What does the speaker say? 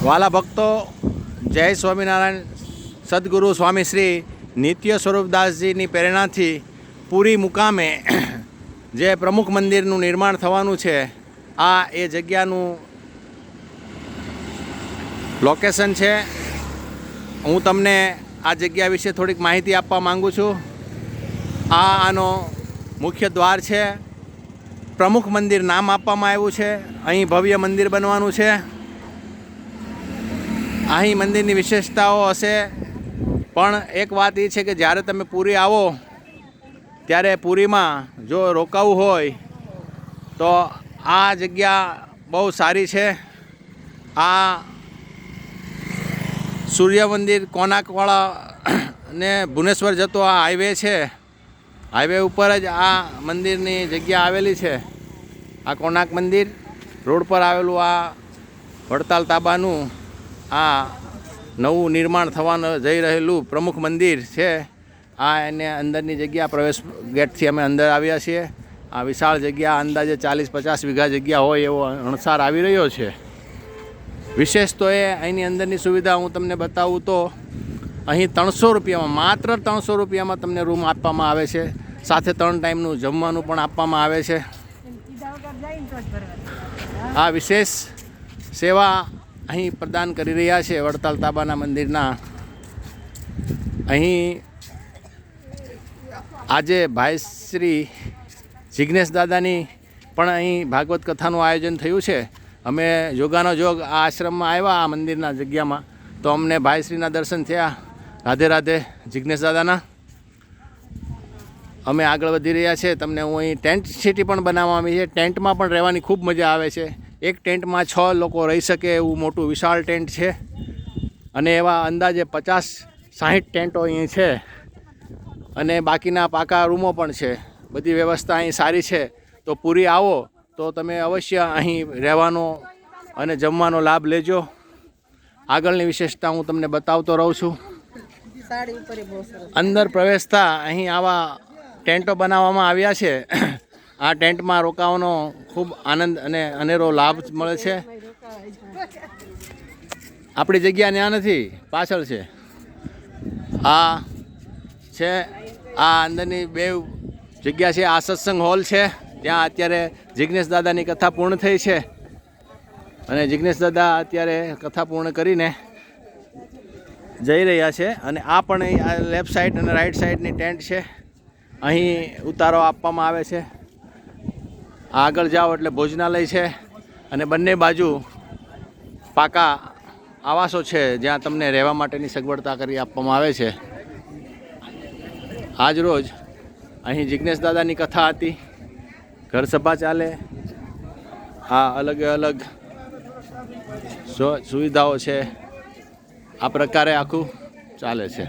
વાલા ભક્તો, જય સ્વામિનારાયણ. સદગુરુ સ્વામી શ્રી નિત્ય સ્વરૂપદાસજીની પ્રેરણાથી પુરી મુકામે જે પ્રમુખ મંદિરનું નિર્માણ થવાનું છે, આ એ જગ્યાનું લોકેશન છે. હું તમને આ જગ્યા વિશે થોડીક માહિતી આપવા માગું છું. આનો મુખ્ય દ્વાર છે. પ્રમુખ મંદિર નામ આપવામાં આવ્યું છે. અહીં ભવ્ય મંદિર બનવાનું છે. અહીં મંદિરની વિશેષતાઓ હશે, પણ એક વાત એ છે કે જ્યારે તમે પુરી આવો ત્યારે પુરીમાં જો રોકાવું હોય તો આ જગ્યા બહુ સારી છે. આ સૂર્ય મંદિર કોનાકવાળા ને ભુવનેશ્વર જતો આ હાઈવે છે. હાઈવે ઉપર જ આ મંદિરની જગ્યા આવેલી છે. આ કોણાક મંદિર રોડ પર આવેલું આ વડતાલ તાબાનું આ નવું નિર્માણ થવાનું જઈ રહેલું પ્રમુખ મંદિર છે. આ એને અંદરની જગ્યા પ્રવેશ ગેટથી અમે અંદર આવ્યા છીએ. આ વિશાળ જગ્યા અંદાજે 40-50 વીઘા જગ્યા હોય એવો અણસાર આવી રહ્યો છે. વિશેષ તો એ અહીંની અંદરની સુવિધા હું તમને બતાવું તો અહીં 300 રૂપિયામાં, માત્ર 300 રૂપિયામાં તમને રૂમ આપવામાં આવે છે. સાથે 3 ટાઈમનું જમવાનું પણ આપવામાં આવે છે. આ વિશેષ સેવા અહીં પ્રદાન કરી રહ્યા છે વડતાલ તાબાના મંદિરના. અહીં આજે ભાઈ શ્રી જિજ્ઞેશ દાદાની પણ અહીં ભાગવત કથાનું આયોજન થયું છે. અમે જોગાનો જોગ આ આશ્રમમાં આવ્યા, આ મંદિરના જગ્યામાં, તો અમને ભાઈશ્રીના દર્શન થયા. રાધે રાધે જિજ્ઞેશ દાદાના. અમે આગળ વધી રહ્યા છે. તમને હું અહીં ટેન્ટ સિટી પણ બનાવવામાં આવી છે. ટેન્ટમાં પણ રહેવાની ખૂબ મજા આવે છે. એક ટેન્ટમાં 6 લોકો રહી શકે એવું મોટું વિશાળ ટેન્ટ છે. અને એવા અંદાજે 50-60 ટેન્ટો અહીં છે. અને બાકીના પાકા રૂમો પણ છે. બધી વ્યવસ્થા અહીં સારી છે. તો પુરી આવો તો તમે અવશ્ય અહીં રહેવાનો અને જમવાનો લાભ લેજો. આગળની વિશેષતા હું તમને બતાવતો રહું છું. અંદર પ્રવેશતા અહીં આવા ટેન્ટો બનાવવામાં આવ્યા છે. આ ટેન્ટમાં રોકાવાનો ખૂબ આનંદ અને અનેરો લાભ મળે છે. આપણી જગ્યા ત્યાં નથી, પાછળ છે. આ છે આ અંદરની 2 જગ્યા છે. આ સત્સંગ હોલ છે. ત્યાં અત્યારે જિજ્ઞેશ દાદાની કથા પૂર્ણ થઈ છે. અને જિજ્ઞેશ દાદા અત્યારે કથા પૂર્ણ કરીને જઈ રહ્યા છે. અને આ પણ આ લેફ્ટ સાઈડ અને રાઈટ સાઈડની ટેન્ટ છે. અહીં ઉતારો આપવામાં આવે છે. આગળ જાઓ એટલે ભોજનાલય છે. અને બંને બાજુ પાકા આવાસો છે જ્યાં તમને રહેવા માટેની સગવડતા કરી આપવામાં આવે છે. આજ રોજ અહીં જિજ્ઞેશ દાદાની કથા હતી. ઘર સભા ચાલે. આ અલગ અલગ સુવિધાઓ છે. આ પ્રકારે આખું ચાલે છે.